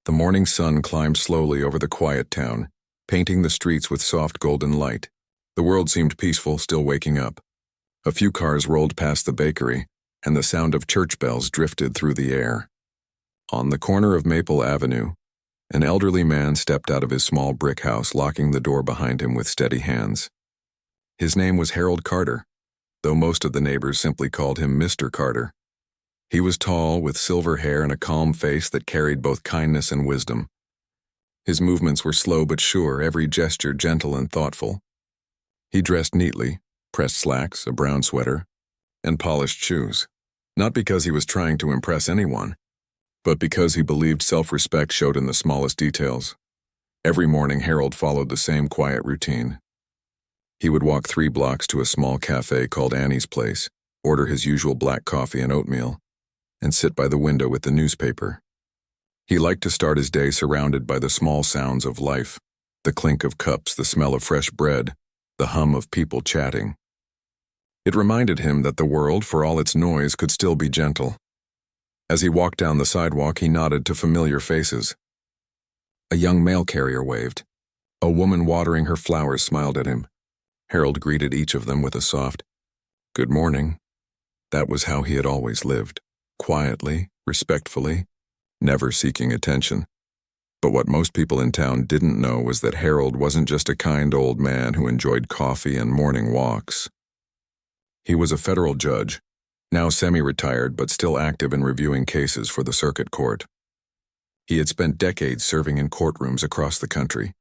The morning sun climbed slowly over the quiet town, painting the streets with soft golden light. The world seemed peaceful, still waking up. A few cars rolled past the bakery, and the sound of church bells drifted through the air. On the corner of Maple Avenue, an elderly man stepped out of his small brick house, locking the door behind him with steady hands. His name was Harold Carter, though most of the neighbors simply called him Mr. Carter. He was tall, with silver hair and a calm face that carried both kindness and wisdom. His movements were slow but sure, every gesture gentle and thoughtful. He dressed neatly, pressed slacks, a brown sweater, and polished shoes, not because he was trying to impress anyone, but because he believed self-respect showed in the smallest details. Every morning, Harold followed the same quiet routine. He would walk 3 blocks to a small cafe called Annie's Place, order his usual black coffee and oatmeal, and sit by the window with the newspaper. He liked to start his day surrounded by the small sounds of life, the clink of cups, the smell of fresh bread, the hum of people chatting. It reminded him that the world, for all its noise, could still be gentle. As he walked down the sidewalk, he nodded to familiar faces. A young mail carrier waved. A woman watering her flowers smiled at him. Harold greeted each of them with a soft, "Good morning." That was how he had always lived, quietly, respectfully, never seeking attention. But what most people in town didn't know was that Harold wasn't just a kind old man who enjoyed coffee and morning walks. He was a federal judge, now semi-retired but still active in reviewing cases for the circuit court. He had spent decades serving in courtrooms across the country,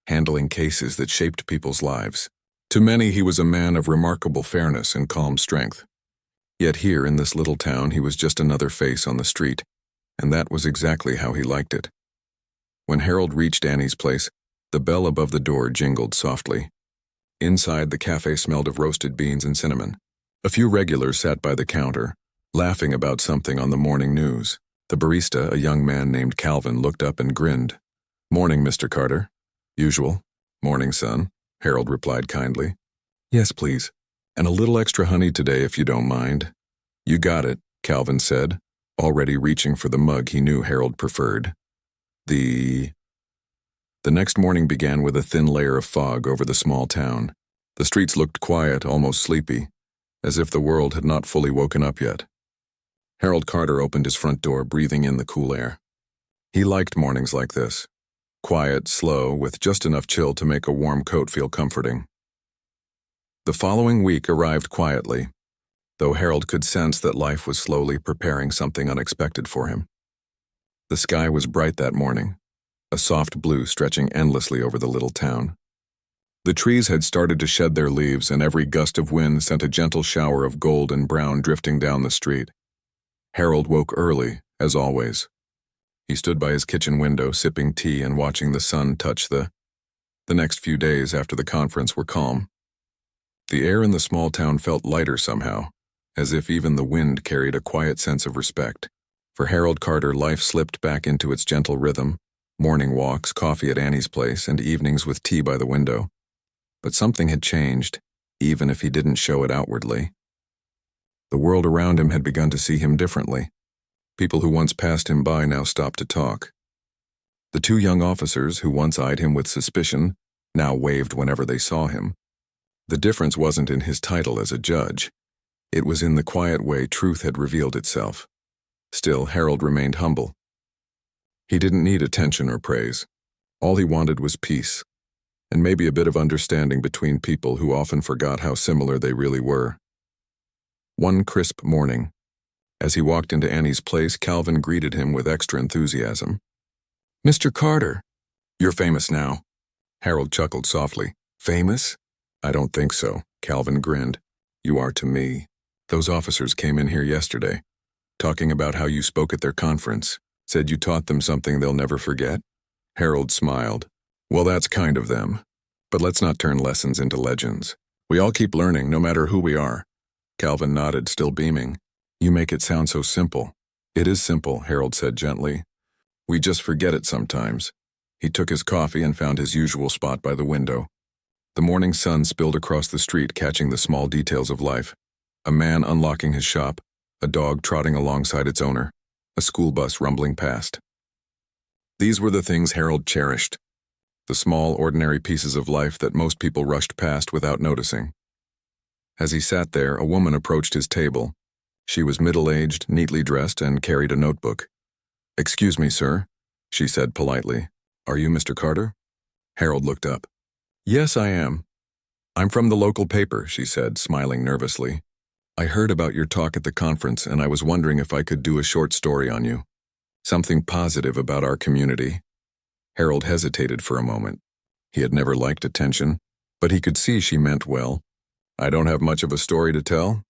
handling cases that shaped people's lives. To many, he was a man of remarkable fairness and calm strength. Yet here in this little town, he was just another face on the street, and that was exactly how he liked it. When Harold reached Annie's Place, the bell above the door jingled softly. Inside, the cafe smelled of roasted beans and cinnamon. A few regulars sat by the counter, laughing about something on the morning news. The barista, a young man named Calvin, looked up and grinned. "Morning, Mr. Carter." "Usual." "Morning, son," Harold replied kindly. "Yes, please. And a little extra honey today, if you don't mind." "You got it," Calvin said, already reaching for the mug he knew Harold preferred. The next morning began with a thin layer of fog over the small town. The streets looked quiet, almost sleepy, as if the world had not fully woken up yet. Harold Carter opened his front door, breathing in the cool air. He liked mornings like this. Quiet, slow, with just enough chill to make a warm coat feel comforting. The following week arrived quietly, though Harold could sense that life was slowly preparing something unexpected for him. The sky was bright that morning, a soft blue stretching endlessly over the little town. The trees had started to shed their leaves, and every gust of wind sent a gentle shower of gold and brown drifting down the street. Harold woke early, as always. He stood by his kitchen window, sipping tea and watching the sun touch the next few days after the conference were calm. The air in the small town felt lighter somehow, as if even the wind carried a quiet sense of respect. For Harold Carter, life slipped back into its gentle rhythm, morning walks, coffee at Annie's Place, and evenings with tea by the window. But something had changed, even if he didn't show it outwardly. The world around him had begun to see him differently. People who once passed him by now stopped to talk. The 2 young officers who once eyed him with suspicion now waved whenever they saw him. The difference wasn't in his title as a judge. It was in the quiet way truth had revealed itself. Still, Harold remained humble. He didn't need attention or praise. All he wanted was peace, and maybe a bit of understanding between people who often forgot how similar they really were. One crisp morning, as he walked into Annie's Place, Calvin greeted him with extra enthusiasm. "Mr. Carter, you're famous now." Harold chuckled softly. "Famous? I don't think so," Calvin grinned. "You are to me. Those officers came in here yesterday, talking about how you spoke at their conference, said you taught them something they'll never forget." Harold smiled. "Well, that's kind of them. But let's not turn lessons into legends. We all keep learning, no matter who we are." Calvin nodded, still beaming. "You make it sound so simple." "It is simple," Harold said gently. "We just forget it sometimes." He took his coffee and found his usual spot by the window. The morning sun spilled across the street, catching the small details of life. A man unlocking his shop, a dog trotting alongside its owner, a school bus rumbling past. These were the things Harold cherished, the small, ordinary pieces of life that most people rushed past without noticing. As he sat there, a woman approached his table. She was middle-aged, neatly dressed, and carried a notebook. "Excuse me, sir," she said politely. "Are you Mr. Carter?" Harold looked up. "Yes, I am. I'm from the local paper," she said, smiling nervously. "I heard about your talk at the conference, and I was wondering if I could do a short story on you. Something positive about our community." Harold hesitated for a moment. He had never liked attention, but he could see she meant well. "I don't have much of a story to tell,"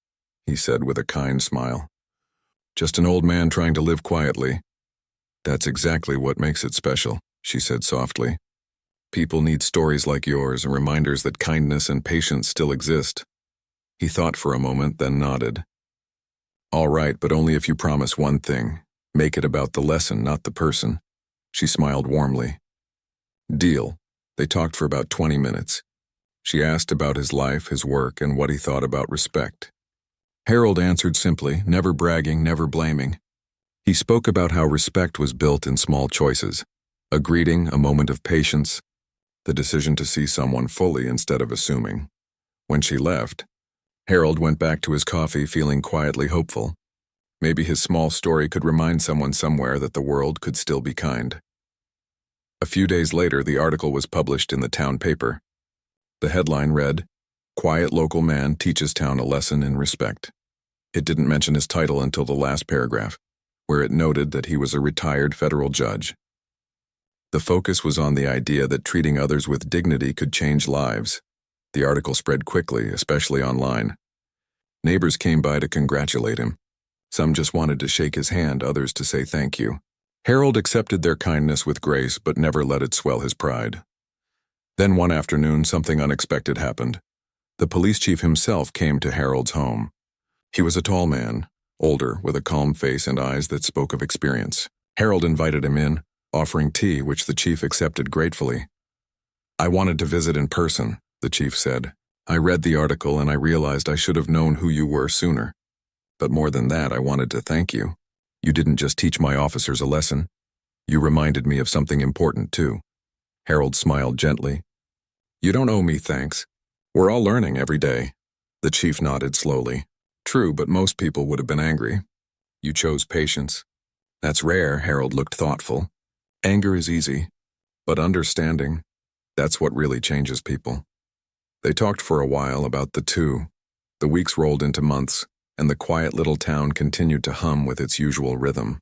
he said with a kind smile. "Just an old man trying to live quietly." "That's exactly what makes it special," she said softly. "People need stories like yours and reminders that kindness and patience still exist." He thought for a moment, then nodded. "All right, but only if you promise one thing. Make it about the lesson, not the person." She smiled warmly. "Deal." They talked for about 20 minutes. She asked about his life, his work, and what he thought about respect. Harold answered simply, never bragging, never blaming. He spoke about how respect was built in small choices. A greeting, a moment of patience, the decision to see someone fully instead of assuming. When she left, Harold went back to his coffee feeling quietly hopeful. Maybe his small story could remind someone somewhere that the world could still be kind. A few days later, the article was published in the town paper. The headline read, "Quiet Local Man Teaches Town a Lesson in Respect." It didn't mention his title until the last paragraph, where it noted that he was a retired federal judge. The focus was on the idea that treating others with dignity could change lives. The article spread quickly, especially online. Neighbors came by to congratulate him. Some just wanted to shake his hand, others to say thank you. Harold accepted their kindness with grace, but never let it swell his pride. Then one afternoon, something unexpected happened. The police chief himself came to Harold's home. He was a tall man, older, with a calm face and eyes that spoke of experience. Harold invited him in, offering tea, which the chief accepted gratefully. "I wanted to visit in person," the chief said. "I read the article and I realized I should have known who you were sooner. But more than that, I wanted to thank you. You didn't just teach my officers a lesson. You reminded me of something important, too." Harold smiled gently. "You don't owe me thanks. We're all learning every day." The chief nodded slowly. "True, but most people would have been angry. You chose patience." "That's rare." Harold looked thoughtful. "Anger is easy, but understanding, that's what really changes people." They talked for a while about the two. The weeks rolled into months, and the quiet little town continued to hum with its usual rhythm.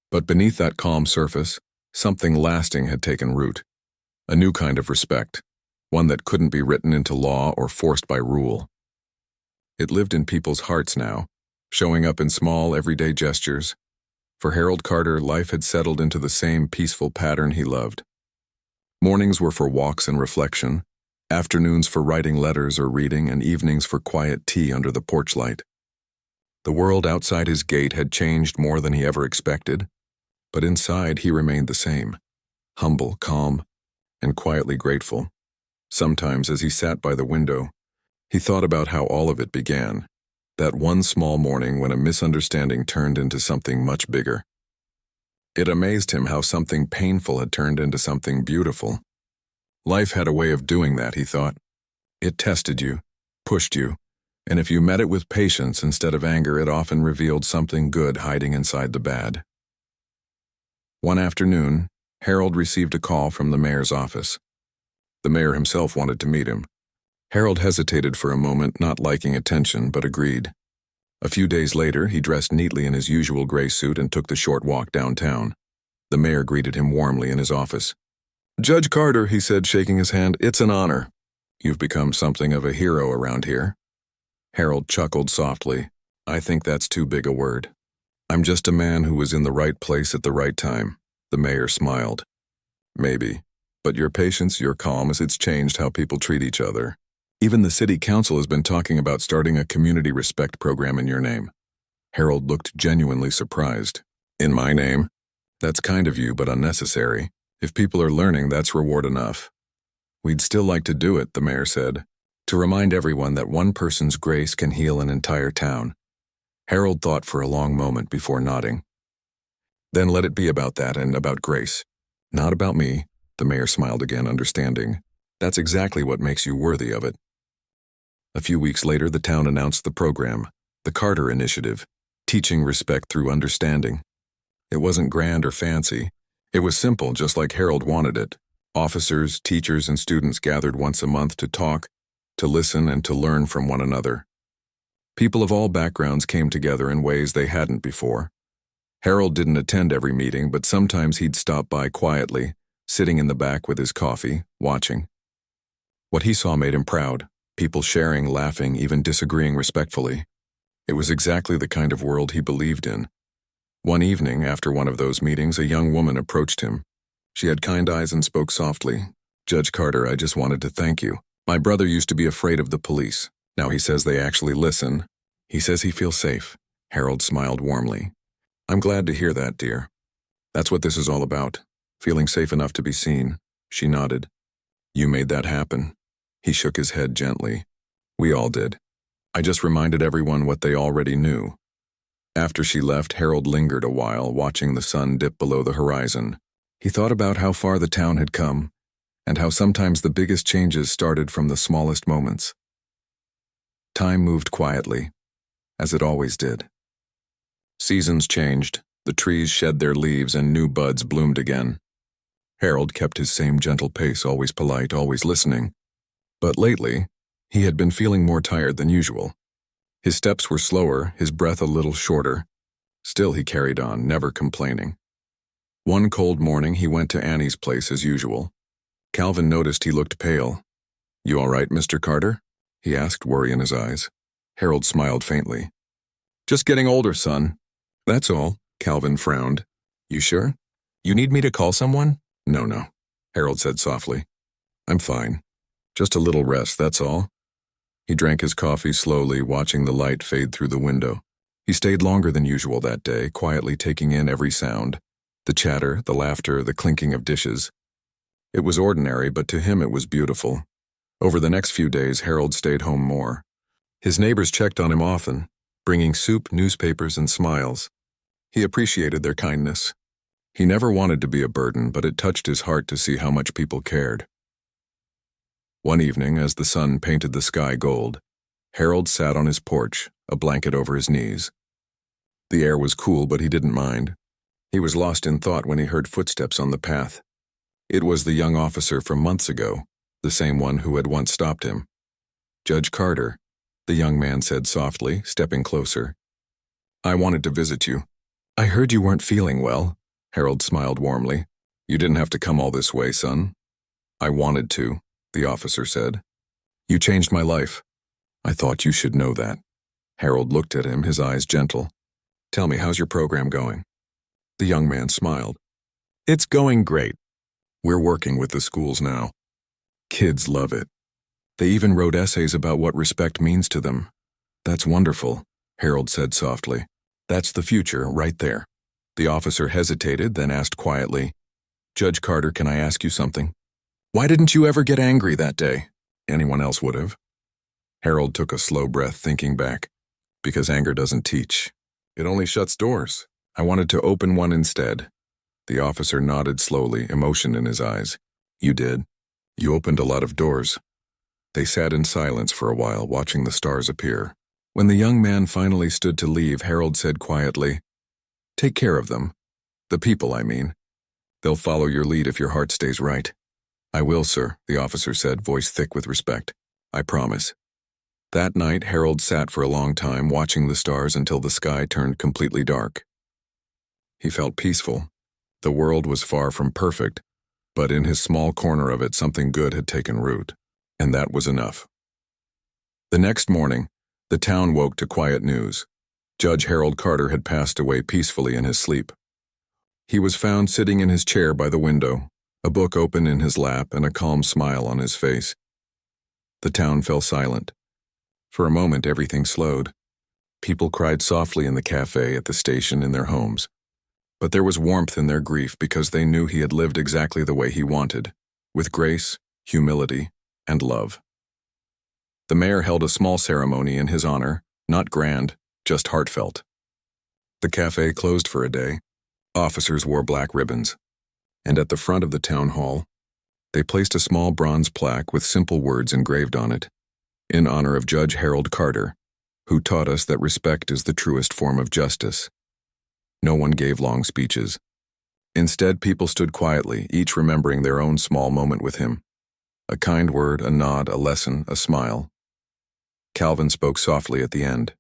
But beneath that calm surface, something lasting had taken root. A new kind of respect, one that couldn't be written into law or forced by rule. It lived in people's hearts now, showing up in small, everyday gestures. For Harold Carter, life had settled into the same peaceful pattern he loved. Mornings were for walks and reflection, afternoons for writing letters or reading, and evenings for quiet tea under the porch light. The world outside his gate had changed more than he ever expected, but inside he remained the same, humble, calm, and quietly grateful. Sometimes, as he sat by the window, he thought about how all of it began, that one small morning when a misunderstanding turned into something much bigger. It amazed him how something painful had turned into something beautiful. Life had a way of doing that, he thought. It tested you, pushed you, and if you met it with patience instead of anger, it often revealed something good hiding inside the bad. One afternoon, Harold received a call from the mayor's office. The mayor himself wanted to meet him. Harold hesitated for a moment, not liking attention, but agreed. A few days later, he dressed neatly in his usual gray suit and took the short walk downtown. The mayor greeted him warmly in his office. "Judge Carter," he said, shaking his hand, "it's an honor. You've become something of a hero around here." Harold chuckled softly. "I think that's too big a word. I'm just a man who was in the right place at the right time." The mayor smiled. "Maybe. But your patience, your calm, as it's changed how people treat each other. Even the city council has been talking about starting a community respect program in your name." Harold looked genuinely surprised. "In my name? That's kind of you, but unnecessary. If people are learning, that's reward enough." "We'd still like to do it," the mayor said, "to remind everyone that one person's grace can heal an entire town." Harold thought for a long moment before nodding. Then let it be about that and about Grace. Not about me, the mayor smiled again, understanding. That's exactly what makes you worthy of it. A few weeks later, the town announced the program, the Carter Initiative, teaching respect through understanding. It wasn't grand or fancy. It was simple, just like Harold wanted it. Officers, teachers, and students gathered once a month to talk, to listen, and to learn from one another. People of all backgrounds came together in ways they hadn't before. Harold didn't attend every meeting, but sometimes he'd stop by quietly, sitting in the back with his coffee, watching. What he saw made him proud, people sharing, laughing, even disagreeing respectfully. It was exactly the kind of world he believed in. One evening, after one of those meetings, a young woman approached him. She had kind eyes and spoke softly. "Judge Carter, I just wanted to thank you. My brother used to be afraid of the police. Now he says they actually listen. He says he feels safe." Harold smiled warmly. "I'm glad to hear that, dear. That's what this is all about, feeling safe enough to be seen." She nodded. "You made that happen." He shook his head gently. "We all did. I just reminded everyone what they already knew." After she left, Harold lingered a while, watching the sun dip below the horizon. He thought about how far the town had come, and how sometimes the biggest changes started from the smallest moments. Time moved quietly, as it always did. Seasons changed, the trees shed their leaves and new buds bloomed again. Harold kept his same gentle pace, always polite, always listening. But lately, he had been feeling more tired than usual. His steps were slower, his breath a little shorter. Still he carried on, never complaining. One cold morning he went to Annie's place as usual. Calvin noticed he looked pale. "You all right, Mr. Carter?" he asked, worry in his eyes. Harold smiled faintly. "Just getting older, son." "That's all," Calvin frowned. "You sure? You need me to call someone?" No, Harold said softly. "I'm fine. Just a little rest, that's all." He drank his coffee slowly, watching the light fade through the window. He stayed longer than usual that day, quietly taking in every sound. The chatter, the laughter, the clinking of dishes. It was ordinary, but to him it was beautiful. Over the next few days, Harold stayed home more. His neighbors checked on him often, bringing soup, newspapers, and smiles. He appreciated their kindness. He never wanted to be a burden, but it touched his heart to see how much people cared. One evening, as the sun painted the sky gold, Harold sat on his porch, a blanket over his knees. The air was cool, but he didn't mind. He was lost in thought when he heard footsteps on the path. It was the young officer from months ago, the same one who had once stopped him. "Judge Carter," the young man said softly, stepping closer. "I wanted to visit you." "I heard you weren't feeling well," Harold smiled warmly. "You didn't have to come all this way, son." "I wanted to," the officer said. "You changed my life. I thought you should know that." Harold looked at him, his eyes gentle. "Tell me, how's your program going?" The young man smiled. "It's going great. We're working with the schools now. Kids love it. They even wrote essays about what respect means to them." "That's wonderful," Harold said softly. "That's the future, right there." The officer hesitated, then asked quietly, "Judge Carter, can I ask you something? Why didn't you ever get angry that day?" "Anyone else would have." Harold took a slow breath, thinking back. "Because anger doesn't teach. It only shuts doors. I wanted to open one instead." The officer nodded slowly, emotion in his eyes. "You did. You opened a lot of doors." They sat in silence for a while, watching the stars appear. When the young man finally stood to leave, Harold said quietly, "Take care of them. The people, I mean. They'll follow your lead if your heart stays right." "I will, sir," the officer said, voice thick with respect. "I promise." That night, Harold sat for a long time, watching the stars until the sky turned completely dark. He felt peaceful. The world was far from perfect, but in his small corner of it, something good had taken root, and that was enough. The next morning, the town woke to quiet news. Judge Harold Carter had passed away peacefully in his sleep. He was found sitting in his chair by the window, a book open in his lap and a calm smile on his face. The town fell silent. For a moment, everything slowed. People cried softly in the cafe, at the station, in their homes. But there was warmth in their grief because they knew he had lived exactly the way he wanted, with grace, humility, and love. The mayor held a small ceremony in his honor, not grand, just heartfelt. The cafe closed for a day. Officers wore black ribbons, and at the front of the town hall, they placed a small bronze plaque with simple words engraved on it, in honor of Judge Harold Carter, who taught us that respect is the truest form of justice. No one gave long speeches. Instead, people stood quietly, each remembering their own small moment with him. A kind word, a nod, a lesson, a smile. Calvin spoke softly at the end.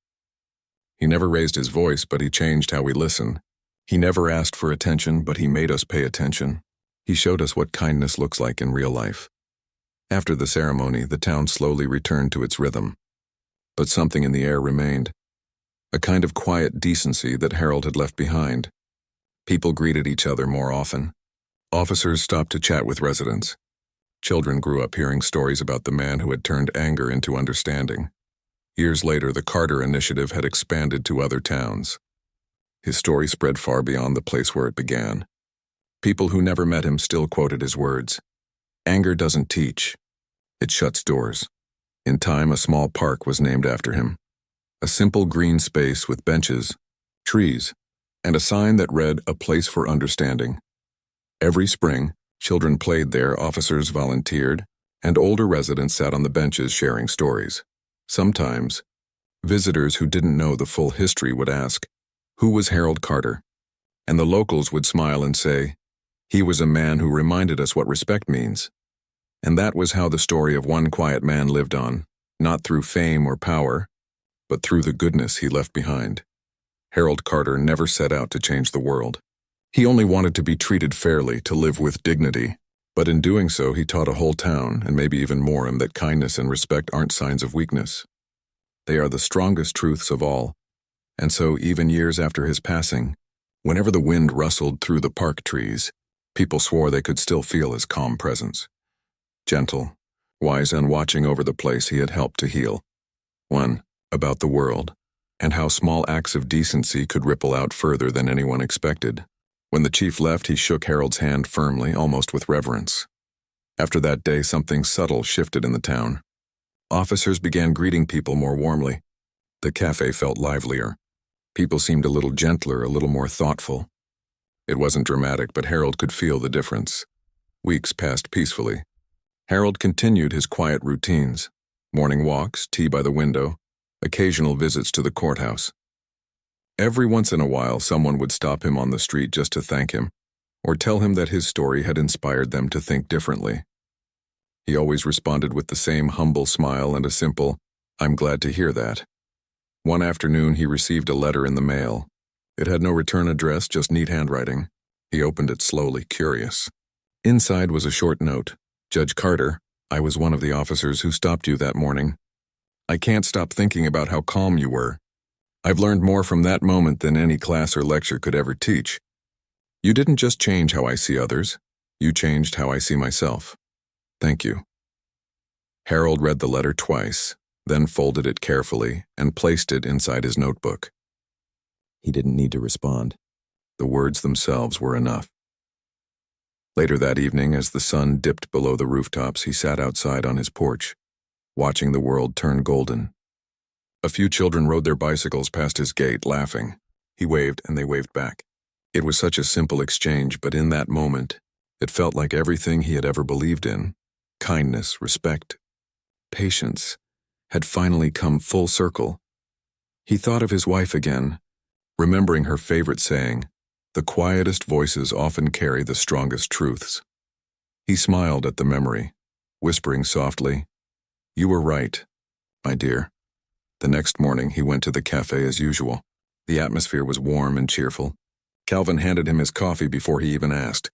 He never raised his voice, but he changed how we listen. He never asked for attention, but he made us pay attention. He showed us what kindness looks like in real life. After the ceremony, the town slowly returned to its rhythm. But something in the air remained. A kind of quiet decency that Harold had left behind. People greeted each other more often. Officers stopped to chat with residents. Children grew up hearing stories about the man who had turned anger into understanding. Years later, the Carter Initiative had expanded to other towns. His story spread far beyond the place where it began. People who never met him still quoted his words. Anger doesn't teach. It shuts doors. In time, a small park was named after him. A simple green space with benches, trees, and a sign that read, "A place for understanding." Every spring, children played there, officers volunteered, and older residents sat on the benches sharing stories. Sometimes, visitors who didn't know the full history would ask, "Who was Harold Carter?" And the locals would smile and say, "He was a man who reminded us what respect means." And that was how the story of one quiet man lived on, not through fame or power, but through the goodness he left behind. Harold Carter never set out to change the world. He only wanted to be treated fairly, to live with dignity. But in doing so, he taught a whole town, and maybe even more, that kindness and respect aren't signs of weakness. They are the strongest truths of all. And so, even years after his passing, whenever the wind rustled through the park trees, people swore they could still feel his calm presence. Gentle, wise, and watching over the place he had helped to heal. One, about the world, and how small acts of decency could ripple out further than anyone expected. When the chief left, he shook Harold's hand firmly, almost with reverence. After that day, something subtle shifted in the town. Officers began greeting people more warmly. The cafe felt livelier. People seemed a little gentler, a little more thoughtful. It wasn't dramatic, but Harold could feel the difference. Weeks passed peacefully. Harold continued his quiet routines. Morning walks, tea by the window, occasional visits to the courthouse. Every once in a while, someone would stop him on the street just to thank him, or tell him that his story had inspired them to think differently. He always responded with the same humble smile and a simple, "I'm glad to hear that." One afternoon, he received a letter in the mail. It had no return address, just neat handwriting. He opened it slowly, curious. Inside was a short note. "Judge Carter, I was one of the officers who stopped you that morning. I can't stop thinking about how calm you were. I've learned more from that moment than any class or lecture could ever teach. You didn't just change how I see others, you changed how I see myself. Thank you." Harold read the letter twice, then folded it carefully and placed it inside his notebook. He didn't need to respond. The words themselves were enough. Later that evening, as the sun dipped below the rooftops, he sat outside on his porch, watching the world turn golden. A few children rode their bicycles past his gate, laughing. He waved, and they waved back. It was such a simple exchange, but in that moment, it felt like everything he had ever believed in, kindness, respect, patience, had finally come full circle. He thought of his wife again, remembering her favorite saying, "The quietest voices often carry the strongest truths." He smiled at the memory, whispering softly, "You were right, my dear." The next morning, he went to the cafe as usual. The atmosphere was warm and cheerful. Calvin handed him his coffee before he even asked.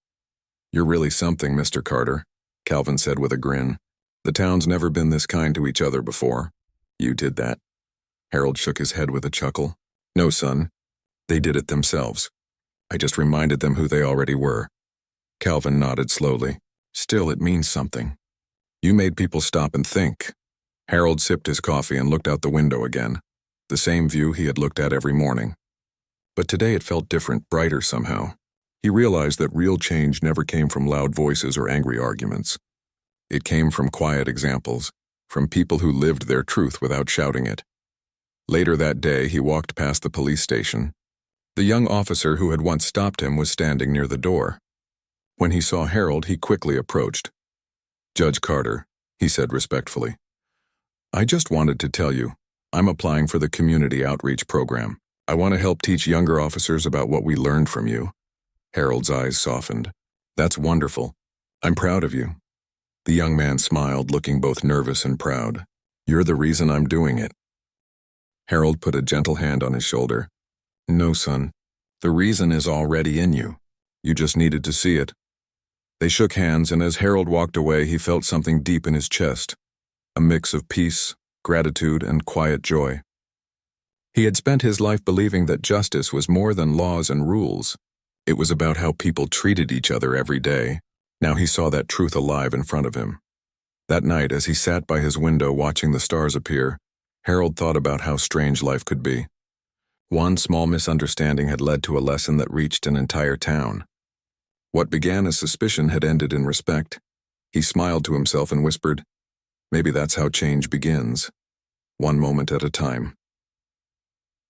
"You're really something, Mr. Carter," Calvin said with a grin. "The town's never been this kind to each other before. You did that." Harold shook his head with a chuckle. "No, son. They did it themselves. I just reminded them who they already were." Calvin nodded slowly. "Still, it means something. You made people stop and think." Harold sipped his coffee and looked out the window again, the same view he had looked at every morning. But today it felt different, brighter somehow. He realized that real change never came from loud voices or angry arguments. It came from quiet examples, from people who lived their truth without shouting it. Later that day, he walked past the police station. The young officer who had once stopped him was standing near the door. When he saw Harold, he quickly approached. "Judge Carter," he said respectfully, "I just wanted to tell you, I'm applying for the community outreach program. I want to help teach younger officers about what we learned from you." Harold's eyes softened. "That's wonderful. I'm proud of you." The young man smiled, looking both nervous and proud. "You're the reason I'm doing it." Harold put a gentle hand on his shoulder. "No, son. The reason is already in you. You just needed to see it." They shook hands, and as Harold walked away, he felt something deep in his chest, a mix of peace, gratitude, and quiet joy. He had spent his life believing that justice was more than laws and rules. It was about how people treated each other every day. Now he saw that truth alive in front of him. That night, as he sat by his window watching the stars appear, Harold thought about how strange life could be. One small misunderstanding had led to a lesson that reached an entire town. What began as suspicion had ended in respect. He smiled to himself and whispered, "Maybe that's how change begins, one moment at a time."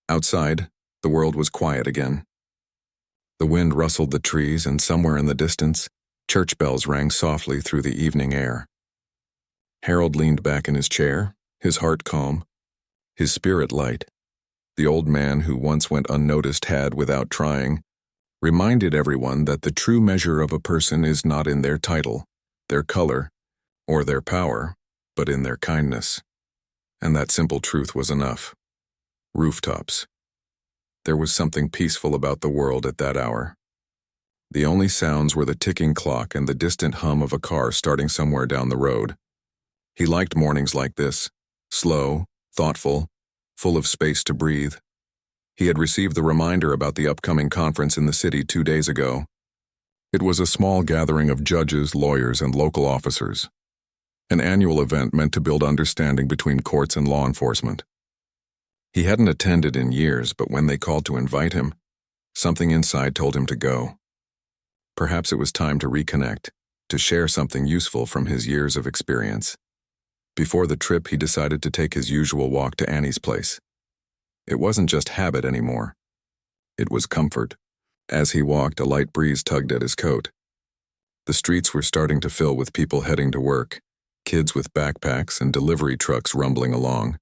Outside, the world was quiet again. The wind rustled the trees, and somewhere in the distance, church bells rang softly through the evening air. Harold leaned back in his chair, his heart calm, his spirit light. The old man who once went unnoticed had, without trying, reminded everyone that the true measure of a person is not in their title, their color, or their power, but in their kindness. And that simple truth was enough. Rooftops. There was something peaceful about the world at that hour. The only sounds were the ticking clock and the distant hum of a car starting somewhere down the road. He liked mornings like this, slow, thoughtful, full of space to breathe. He had received the reminder about the upcoming conference in the city 2 days ago. It was a small gathering of judges, lawyers, and local officers. An annual event meant to build understanding between courts and law enforcement. He hadn't attended in years, but when they called to invite him, something inside told him to go. Perhaps it was time to reconnect, to share something useful from his years of experience. Before the trip, he decided to take his usual walk to Annie's place. It wasn't just habit anymore. It was comfort. As he walked, a light breeze tugged at his coat. The streets were starting to fill with people heading to work, kids with backpacks and delivery trucks rumbling along.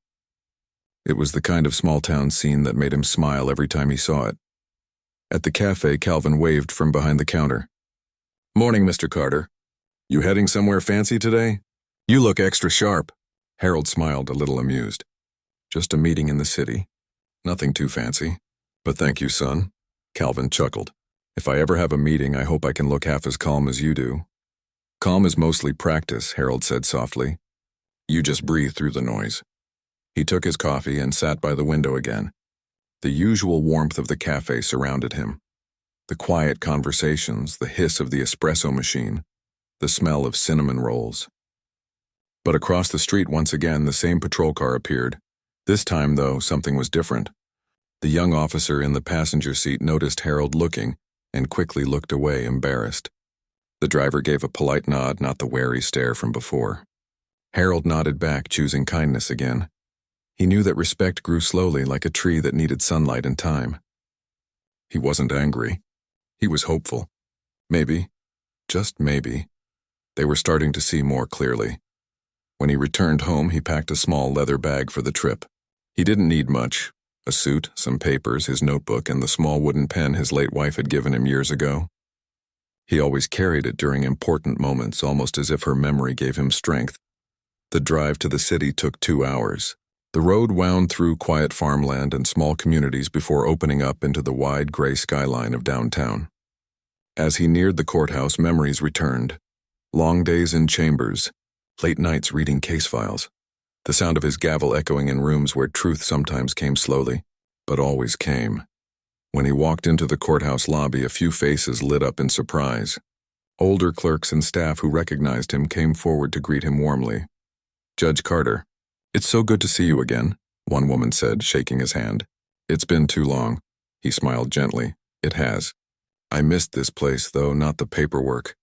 It was the kind of small-town scene that made him smile every time he saw it. At the cafe, Calvin waved from behind the counter. "Morning, Mr. Carter. You heading somewhere fancy today? You look extra sharp." Harold smiled, a little amused. "Just a meeting in the city. Nothing too fancy. But thank you, son." Calvin chuckled. "If I ever have a meeting, I hope I can look half as calm as you do." "Calm is mostly practice," Harold said softly. "You just breathe through the noise." He took his coffee and sat by the window again. The usual warmth of the cafe surrounded him. The quiet conversations, the hiss of the espresso machine, the smell of cinnamon rolls. But across the street once again, the same patrol car appeared. This time, though, something was different. The young officer in the passenger seat noticed Harold looking and quickly looked away, embarrassed. The driver gave a polite nod, not the wary stare from before. Harold nodded back, choosing kindness again. He knew that respect grew slowly, like a tree that needed sunlight and time. He wasn't angry. He was hopeful. Maybe, just maybe, they were starting to see more clearly. When he returned home, he packed a small leather bag for the trip. He didn't need much: a suit, some papers, his notebook, and the small wooden pen his late wife had given him years ago. He always carried it during important moments, almost as if her memory gave him strength. The drive to the city took 2 hours. The road wound through quiet farmland and small communities before opening up into the wide gray skyline of downtown. As he neared the courthouse, memories returned. Long days in chambers, late nights reading case files, the sound of his gavel echoing in rooms where truth sometimes came slowly, but always came. When he walked into the courthouse lobby, a few faces lit up in surprise. Older clerks and staff who recognized him came forward to greet him warmly. "Judge Carter, it's so good to see you again," one woman said, shaking his hand. "It's been too long." He smiled gently. "It has. I missed this place, though, not the paperwork."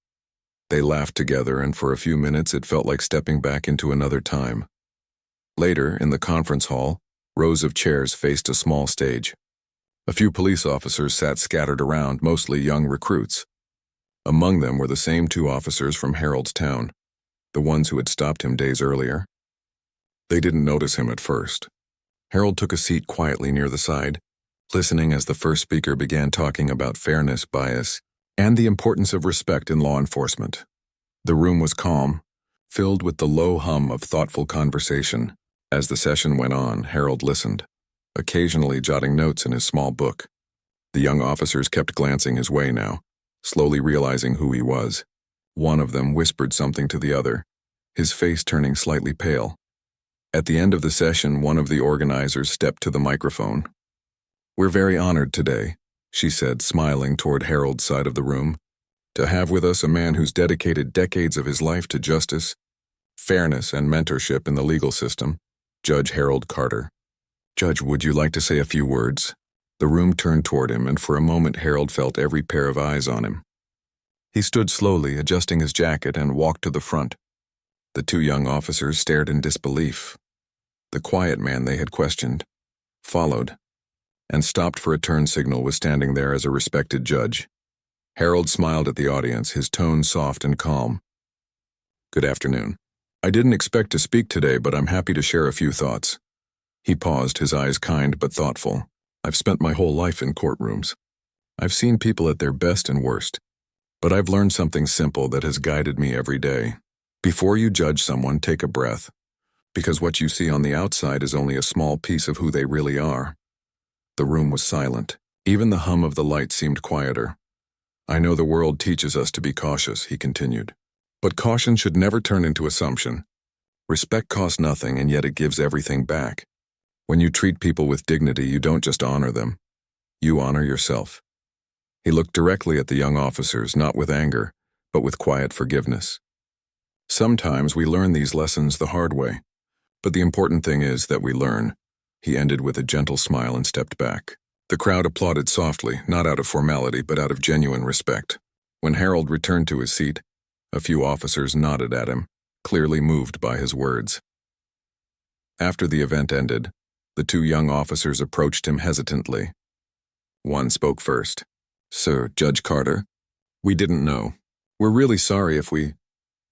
They laughed together, and for a few minutes it felt like stepping back into another time. Later, in the conference hall, rows of chairs faced a small stage. A few police officers sat scattered around, mostly young recruits. Among them were the same two officers from Harold's town, the ones who had stopped him days earlier. They didn't notice him at first. Harold took a seat quietly near the side, listening as the first speaker began talking about fairness, bias, and the importance of respect in law enforcement. The room was calm, filled with the low hum of thoughtful conversation. As the session went on, Harold listened, occasionally jotting notes in his small book. The young officers kept glancing his way now, slowly realizing who he was. One of them whispered something to the other, his face turning slightly pale. At the end of the session, one of the organizers stepped to the microphone. "We're very honored today," she said, smiling toward Harold's side of the room, "to have with us a man who's dedicated decades of his life to justice, fairness, and mentorship in the legal system, Judge Harold Carter. Judge, would you like to say a few words?" The room turned toward him, and for a moment Harold felt every pair of eyes on him. He stood slowly, adjusting his jacket, and walked to the front. The two young officers stared in disbelief. The quiet man they had questioned followed, and stopped for a turn signal, was standing there as a respected judge. Harold smiled at the audience, his tone soft and calm. "Good afternoon. I didn't expect to speak today, but I'm happy to share a few thoughts." He paused, his eyes kind but thoughtful. "I've spent my whole life in courtrooms. I've seen people at their best and worst, but I've learned something simple that has guided me every day. Before you judge someone, take a breath, because what you see on the outside is only a small piece of who they really are." The room was silent. Even the hum of the light seemed quieter. "I know the world teaches us to be cautious," he continued, "but caution should never turn into assumption. Respect costs nothing, and yet it gives everything back. When you treat people with dignity, you don't just honor them. You honor yourself." He looked directly at the young officers, not with anger, but with quiet forgiveness. "Sometimes we learn these lessons the hard way, but the important thing is that we learn." He ended with a gentle smile and stepped back. The crowd applauded softly, not out of formality, but out of genuine respect. When Harold returned to his seat, a few officers nodded at him, clearly moved by his words. After the event ended, the two young officers approached him hesitantly. One spoke first. "Sir, Judge Carter, we didn't know. We're really sorry if we—"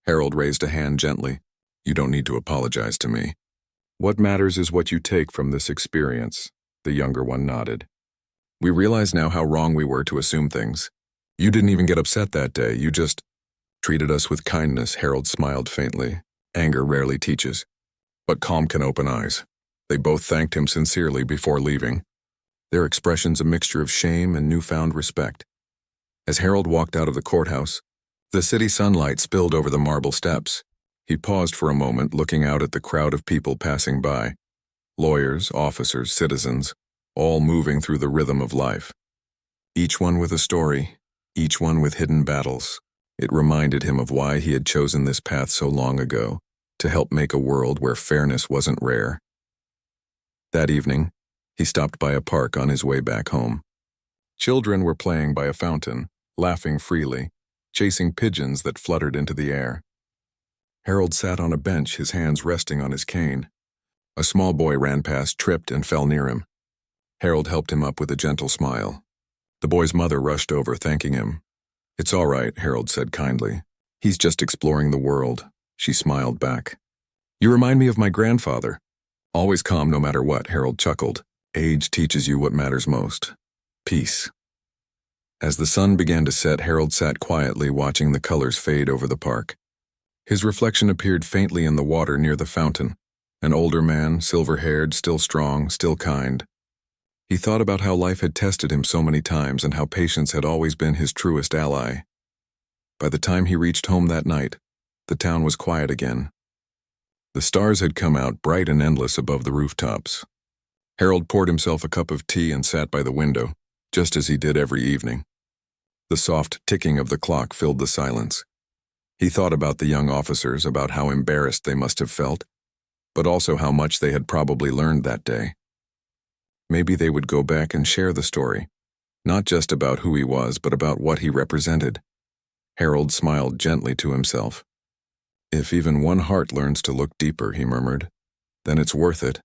Harold raised a hand gently. "You don't need to apologize to me. What matters is what you take from this experience." The younger one nodded. "We realize now how wrong we were to assume things. You didn't even get upset that day, you just treated us with kindness." Harold smiled faintly. Anger rarely teaches, but calm can open eyes. They both thanked him sincerely before leaving, their expressions a mixture of shame and newfound respect. As Harold walked out of the courthouse, the city sunlight spilled over the marble steps. He paused for a moment, looking out at the crowd of people passing by. Lawyers, officers, citizens, all moving through the rhythm of life. Each one with a story, each one with hidden battles. It reminded him of why he had chosen this path so long ago, to help make a world where fairness wasn't rare. That evening, he stopped by a park on his way back home. Children were playing by a fountain, laughing freely, chasing pigeons that fluttered into the air. Harold sat on a bench, his hands resting on his cane. A small boy ran past, tripped, and fell near him. Harold helped him up with a gentle smile. The boy's mother rushed over, thanking him. "It's all right," Harold said kindly. "He's just exploring the world." She smiled back. "You remind me of my grandfather. Always calm no matter what," Harold chuckled. "Age teaches you what matters most. Peace." As the sun began to set, Harold sat quietly watching the colors fade over the park. His reflection appeared faintly in the water near the fountain. An older man, silver-haired, still strong, still kind. He thought about how life had tested him so many times and how patience had always been his truest ally. By the time he reached home that night, the town was quiet again. The stars had come out bright and endless above the rooftops. Harold poured himself a cup of tea and sat by the window, just as he did every evening. The soft ticking of the clock filled the silence. He thought about the young officers, about how embarrassed they must have felt, but also how much they had probably learned that day. Maybe they would go back and share the story, not just about who he was, but about what he represented. Harold smiled gently to himself. "If even one heart learns to look deeper," he murmured, "then it's worth it."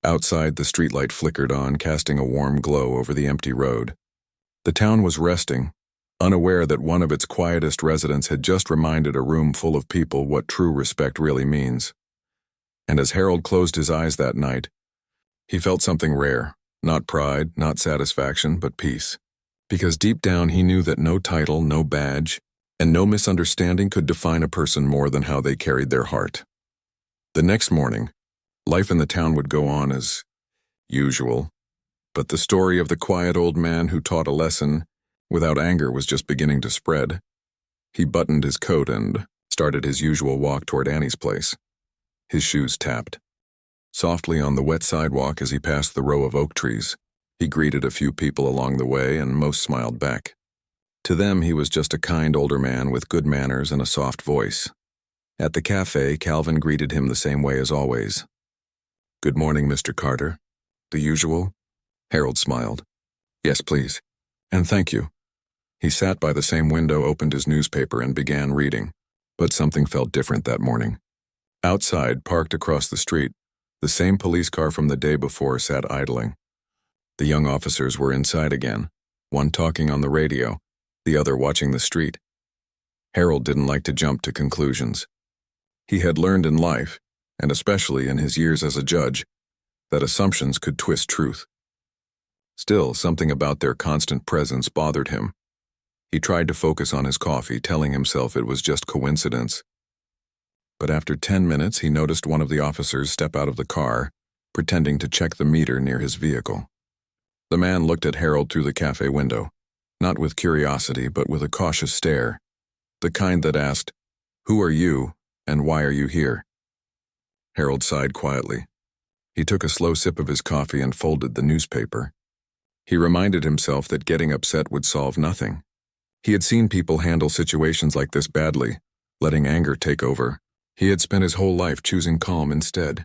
Outside, the streetlight flickered on, casting a warm glow over the empty road. The town was resting, unaware that one of its quietest residents had just reminded a room full of people what true respect really means. And as Harold closed his eyes that night, he felt something rare, not pride, not satisfaction, but peace. Because deep down he knew that no title, no badge, and no misunderstanding could define a person more than how they carried their heart. The next morning, life in the town would go on as usual, but the story of the quiet old man who taught a lesson without anger was just beginning to spread. He buttoned his coat and started his usual walk toward Annie's place. His shoes tapped. Softly on the wet sidewalk as he passed the row of oak trees, he greeted a few people along the way and most smiled back. To them he was just a kind older man with good manners and a soft voice. At the cafe, Calvin greeted him the same way as always. "Good morning, Mr. Carter." "The usual?" Harold smiled. "Yes, please. And thank you." He sat by the same window, opened his newspaper, and began reading. But something felt different that morning. Outside, parked across the street, the same police car from the day before sat idling. The young officers were inside again, one talking on the radio, the other watching the street. Harold didn't like to jump to conclusions. He had learned in life, and especially in his years as a judge, that assumptions could twist truth. Still, something about their constant presence bothered him. He tried to focus on his coffee, telling himself it was just coincidence. But after 10 minutes, he noticed one of the officers step out of the car, pretending to check the meter near his vehicle. The man looked at Harold through the cafe window, not with curiosity, but with a cautious stare, the kind that asked, "Who are you, and why are you here?" Harold sighed quietly. He took a slow sip of his coffee and folded the newspaper. He reminded himself that getting upset would solve nothing. He had seen people handle situations like this badly, letting anger take over. He had spent his whole life choosing calm instead.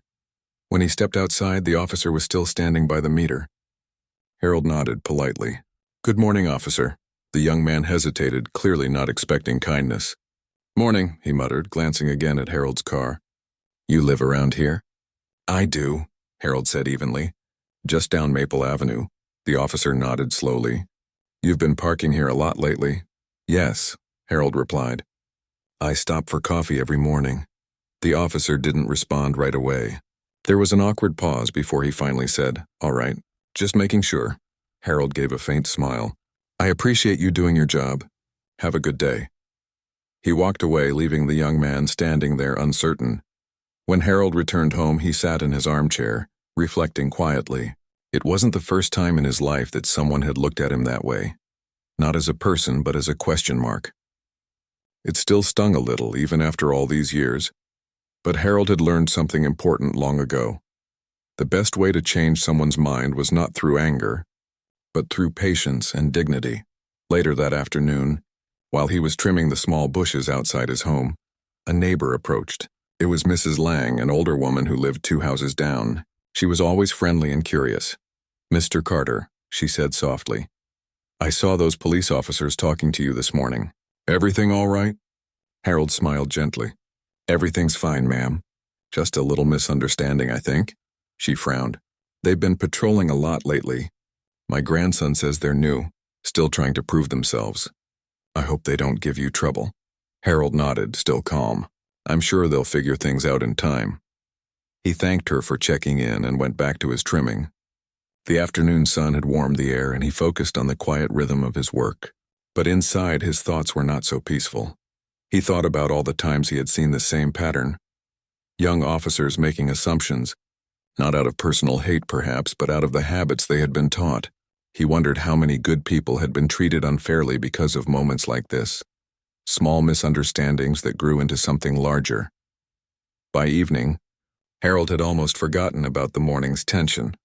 When he stepped outside, the officer was still standing by the meter. Harold nodded politely. "Good morning, officer." The young man hesitated, clearly not expecting kindness. "Morning," he muttered, glancing again at Harold's car. "You live around here?" "I do," Harold said evenly. "Just down Maple Avenue." The officer nodded slowly. "You've been parking here a lot lately?" "Yes," Harold replied. "I stop for coffee every morning." The officer didn't respond right away. There was an awkward pause before he finally said, "All right, just making sure." Harold gave a faint smile. "I appreciate you doing your job. Have a good day." He walked away, leaving the young man standing there uncertain. When Harold returned home, he sat in his armchair, reflecting quietly. It wasn't the first time in his life that someone had looked at him that way. Not as a person, but as a question mark. It still stung a little, even after all these years. But Harold had learned something important long ago. The best way to change someone's mind was not through anger, but through patience and dignity. Later that afternoon, while he was trimming the small bushes outside his home, a neighbor approached. It was Mrs. Lang, an older woman who lived 2 houses down. She was always friendly and curious. "Mr. Carter," she said softly, "I saw those police officers talking to you this morning. Everything all right?" Harold smiled gently. "Everything's fine, ma'am. Just a little misunderstanding, I think." She frowned. "They've been patrolling a lot lately. My grandson says they're new, still trying to prove themselves. I hope they don't give you trouble." Harold nodded, still calm. "I'm sure they'll figure things out in time." He thanked her for checking in and went back to his trimming. The afternoon sun had warmed the air and he focused on the quiet rhythm of his work. But inside, his thoughts were not so peaceful. He thought about all the times he had seen the same pattern. Young officers making assumptions, not out of personal hate perhaps, but out of the habits they had been taught. He wondered how many good people had been treated unfairly because of moments like this. Small misunderstandings that grew into something larger. By evening, Harold had almost forgotten about the morning's tension.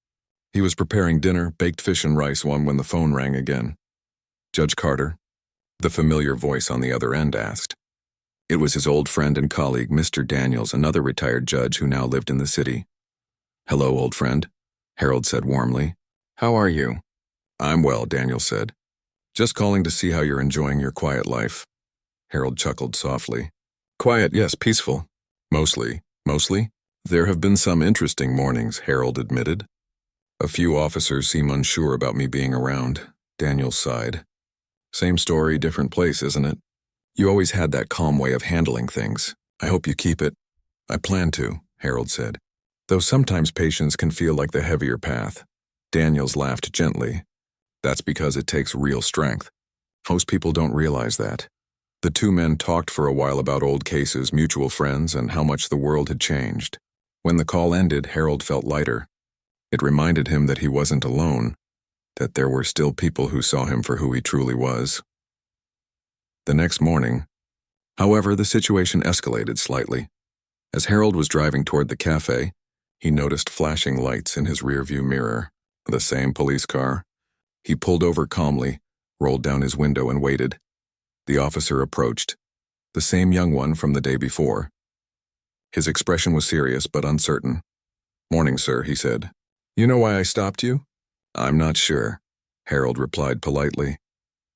He was preparing dinner, baked fish and rice, when the phone rang again. "Judge Carter?" The familiar voice on the other end asked. It was his old friend and colleague, Mr. Daniels, another retired judge who now lived in the city. "Hello, old friend," Harold said warmly. "How are you?" "I'm well," Daniels said. "Just calling to see how you're enjoying your quiet life." Harold chuckled softly. "Quiet, yes, peaceful. Mostly." "Mostly?" There have been some interesting mornings, Harold admitted. A few officers seem unsure about me being around. Daniel sighed. Same story, different place, isn't it? You always had that calm way of handling things. I hope you keep it. I plan to, Harold said. Though sometimes patience can feel like the heavier path. Daniels laughed gently. That's because it takes real strength. Most people don't realize that. The two men talked for a while about old cases, mutual friends, and how much the world had changed. When the call ended, Harold felt lighter. It reminded him that he wasn't alone, that there were still people who saw him for who he truly was. The next morning, however, the situation escalated slightly. As Harold was driving toward the cafe, he noticed flashing lights in his rearview mirror. The same police car. He pulled over calmly, rolled down his window and waited. The officer approached. The same young one from the day before. His expression was serious but uncertain. "Morning, sir," he said. "You know why I stopped you?" "I'm not sure," Harold replied politely.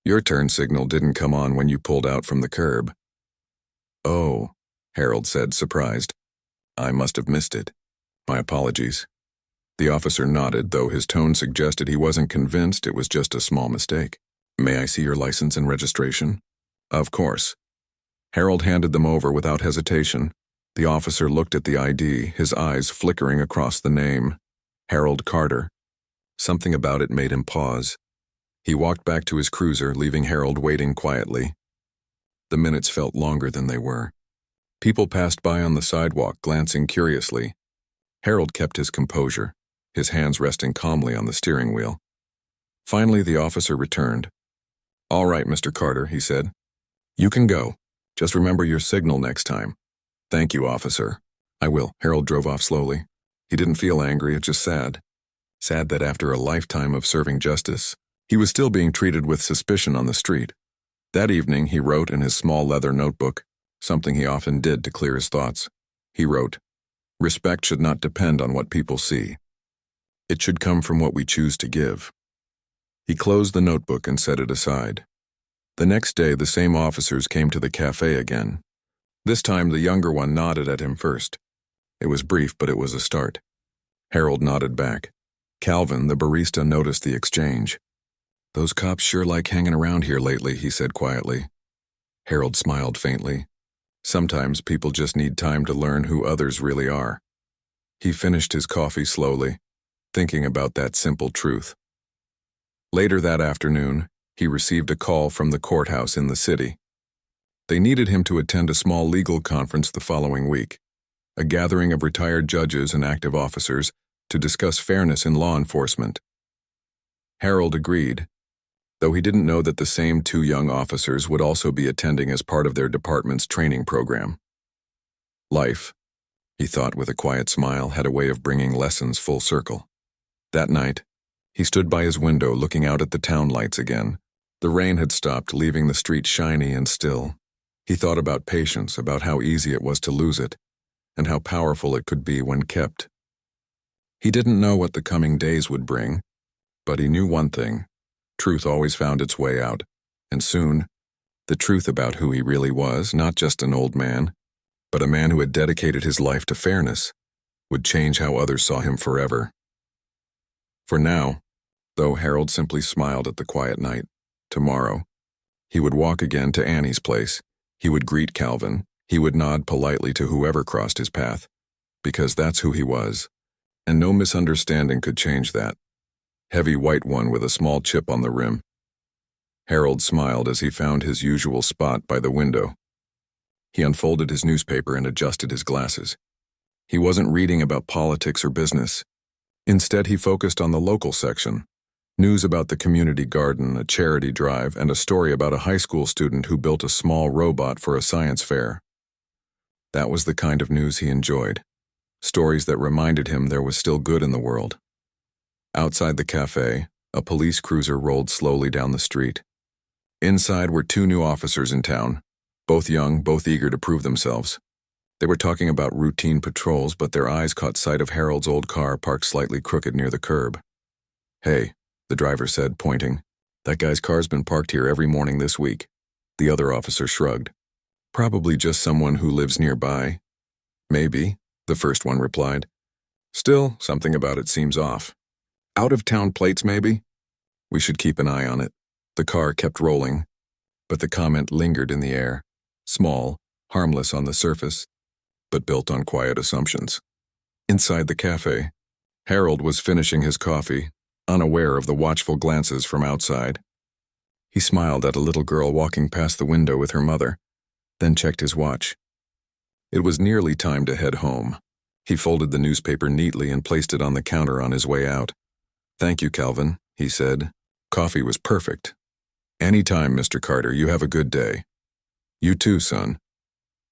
"Your turn signal didn't come on when you pulled out from the curb." "Oh," Harold said, surprised. "I must have missed it. My apologies." The officer nodded, though his tone suggested he wasn't convinced it was just a small mistake. "May I see your license and registration?" "Of course." Harold handed them over without hesitation. The officer looked at the ID, his eyes flickering across the name. Harold Carter. Something about it made him pause. He walked back to his cruiser, leaving Harold waiting quietly. The minutes felt longer than they were. People passed by on the sidewalk, glancing curiously. Harold kept his composure, his hands resting calmly on the steering wheel. Finally, the officer returned. "All right, Mr. Carter," he said. "You can go. Just remember your signal next time." "Thank you, officer." "I will." Harold drove off slowly. He didn't feel angry, just sad. Sad that after a lifetime of serving justice, he was still being treated with suspicion on the street. That evening, he wrote in his small leather notebook, something he often did to clear his thoughts. He wrote, "Respect should not depend on what people see. It should come from what we choose to give." He closed the notebook and set it aside. The next day, the same officers came to the cafe again. This time, the younger one nodded at him first. It was brief, but it was a start. Harold nodded back. Calvin, the barista, noticed the exchange. "Those cops sure like hanging around here lately," he said quietly. Harold smiled faintly. Sometimes people just need time to learn who others really are. He finished his coffee slowly, thinking about that simple truth. Later that afternoon, he received a call from the courthouse in the city. They needed him to attend a small legal conference the following week, a gathering of retired judges and active officers to discuss fairness in law enforcement. Harold agreed, though he didn't know that the same two young officers would also be attending as part of their department's training program. Life, he thought with a quiet smile, had a way of bringing lessons full circle. That night, he stood by his window looking out at the town lights again. The rain had stopped, leaving the street shiny and still. He thought about patience, about how easy it was to lose it, and how powerful it could be when kept. He didn't know what the coming days would bring, but he knew one thing. Truth always found its way out, and soon, the truth about who he really was, not just an old man, but a man who had dedicated his life to fairness, would change how others saw him forever. For now, though Harold simply smiled at the quiet night, tomorrow, he would walk again to Annie's place. He would greet Calvin. He would nod politely to whoever crossed his path, because that's who he was, and no misunderstanding could change that. Heavy white one with a small chip on the rim. Harold smiled as he found his usual spot by the window. He unfolded his newspaper and adjusted his glasses. He wasn't reading about politics or business. Instead, he focused on the local section. News about the community garden, a charity drive, and a story about a high school student who built a small robot for a science fair. That was the kind of news he enjoyed. Stories that reminded him there was still good in the world. Outside the cafe, a police cruiser rolled slowly down the street. Inside were two new officers in town, both young, both eager to prove themselves. They were talking about routine patrols, but their eyes caught sight of Harold's old car parked slightly crooked near the curb. "Hey," the driver said, pointing. "That guy's car's been parked here every morning this week." The other officer shrugged. "Probably just someone who lives nearby." "Maybe," the first one replied. Still, something about it seems off. Out-of-town plates, maybe? We should keep an eye on it. The car kept rolling, but the comment lingered in the air, small, harmless on the surface, but built on quiet assumptions. Inside the cafe, Harold was finishing his coffee, unaware of the watchful glances from outside. He smiled at a little girl walking past the window with her mother, then checked his watch. It was nearly time to head home. He folded the newspaper neatly and placed it on the counter on his way out. "Thank you, Calvin," he said. "Coffee was perfect." "Anytime, Mr. Carter. You have a good day." "You too, son."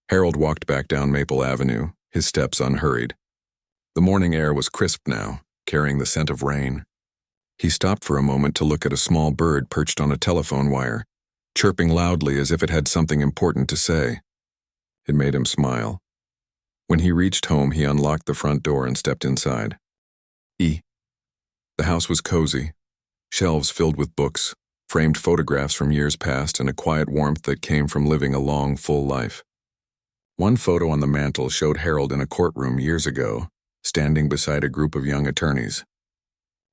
Harold walked back down Maple Avenue, his steps unhurried. The morning air was crisp now, carrying the scent of rain. He stopped for a moment to look at a small bird perched on a telephone wire, chirping loudly as if it had something important to say. It made him smile. When he reached home, he unlocked the front door and stepped inside. The house was cozy, shelves filled with books, framed photographs from years past, and a quiet warmth that came from living a long, full life. One photo on the mantel showed Harold in a courtroom years ago, standing beside a group of young attorneys.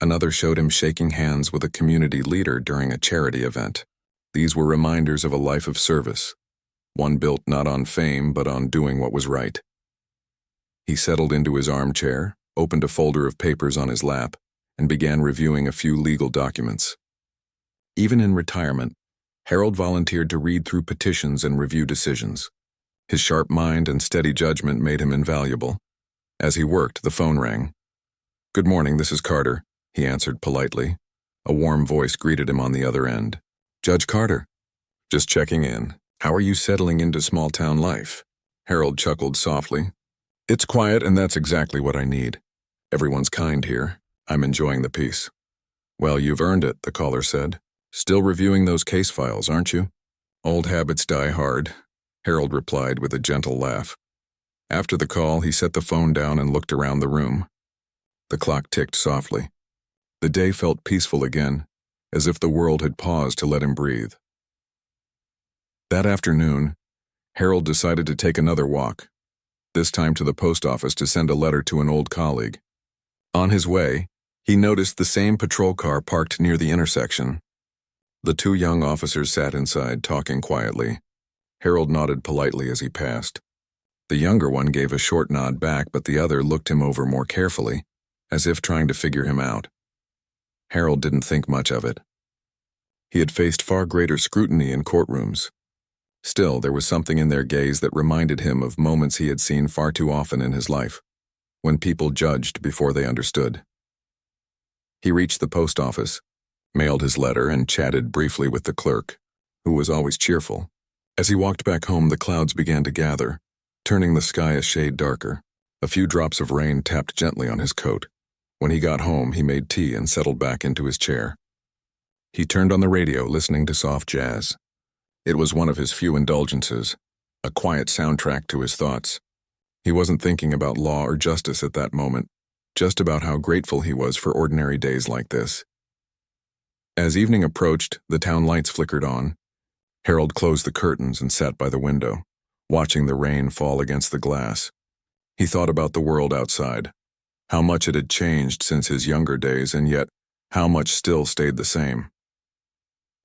Another showed him shaking hands with a community leader during a charity event. These were reminders of a life of service, one built not on fame but on doing what was right. He settled into his armchair, opened a folder of papers on his lap, and began reviewing a few legal documents. Even in retirement, Harold volunteered to read through petitions and review decisions. His sharp mind and steady judgment made him invaluable. As he worked, the phone rang. "Good morning, this is Carter," he answered politely. A warm voice greeted him on the other end. "Judge Carter." "Just checking in. How are you settling into small-town life?" Harold chuckled softly. "It's quiet, and that's exactly what I need. Everyone's kind here. I'm enjoying the peace." "Well, you've earned it," the caller said. "Still reviewing those case files, aren't you?" "Old habits die hard," Harold replied with a gentle laugh. After the call, he set the phone down and looked around the room. The clock ticked softly. The day felt peaceful again, as if the world had paused to let him breathe. That afternoon, Harold decided to take another walk, this time to the post office to send a letter to an old colleague. On his way, he noticed the same patrol car parked near the intersection. The two young officers sat inside, talking quietly. Harold nodded politely as he passed. The younger one gave a short nod back, but the other looked him over more carefully, as if trying to figure him out. Harold didn't think much of it. He had faced far greater scrutiny in courtrooms. Still, there was something in their gaze that reminded him of moments he had seen far too often in his life, when people judged before they understood. He reached the post office, mailed his letter, and chatted briefly with the clerk, who was always cheerful. As he walked back home, the clouds began to gather, turning the sky a shade darker. A few drops of rain tapped gently on his coat. When he got home, he made tea and settled back into his chair. He turned on the radio, listening to soft jazz. It was one of his few indulgences, a quiet soundtrack to his thoughts. He wasn't thinking about law or justice at that moment, just about how grateful he was for ordinary days like this. As evening approached, the town lights flickered on. Harold closed the curtains and sat by the window, watching the rain fall against the glass. He thought about the world outside, how much it had changed since his younger days, and yet how much still stayed the same.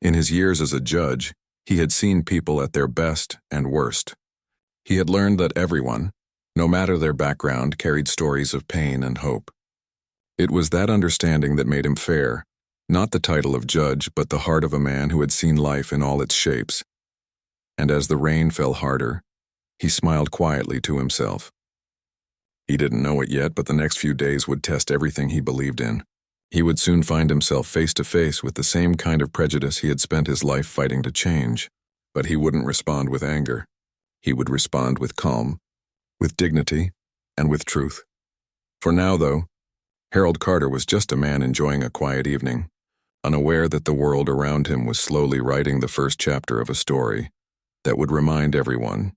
In his years as a judge, he had seen people at their best and worst. He had learned that everyone, no matter their background, carried stories of pain and hope. It was that understanding that made him fair, not the title of judge, but the heart of a man who had seen life in all its shapes. And as the rain fell harder, he smiled quietly to himself. He didn't know it yet, but the next few days would test everything he believed in. He would soon find himself face to face with the same kind of prejudice he had spent his life fighting to change. But he wouldn't respond with anger. He would respond with calm, with dignity, and with truth. For now, though, Harold Carter was just a man enjoying a quiet evening, unaware that the world around him was slowly writing the first chapter of a story that would remind everyone